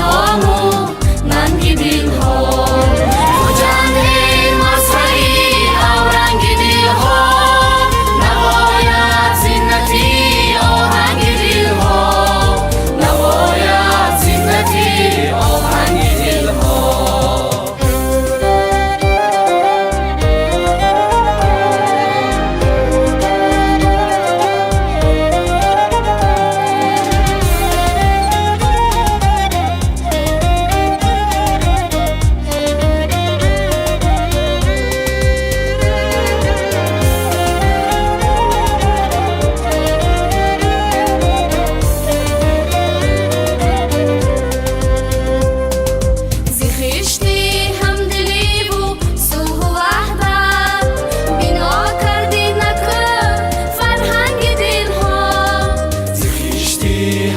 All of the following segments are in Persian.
نامو ننگی دل ها خوجند مسرحی او رنگ دل ها نباید زینتی آهنگ دل ها نباید زینتی آهنگ دل ها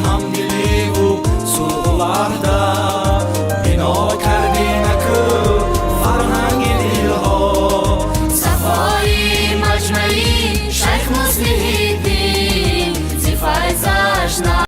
همدلی و سوق وحدت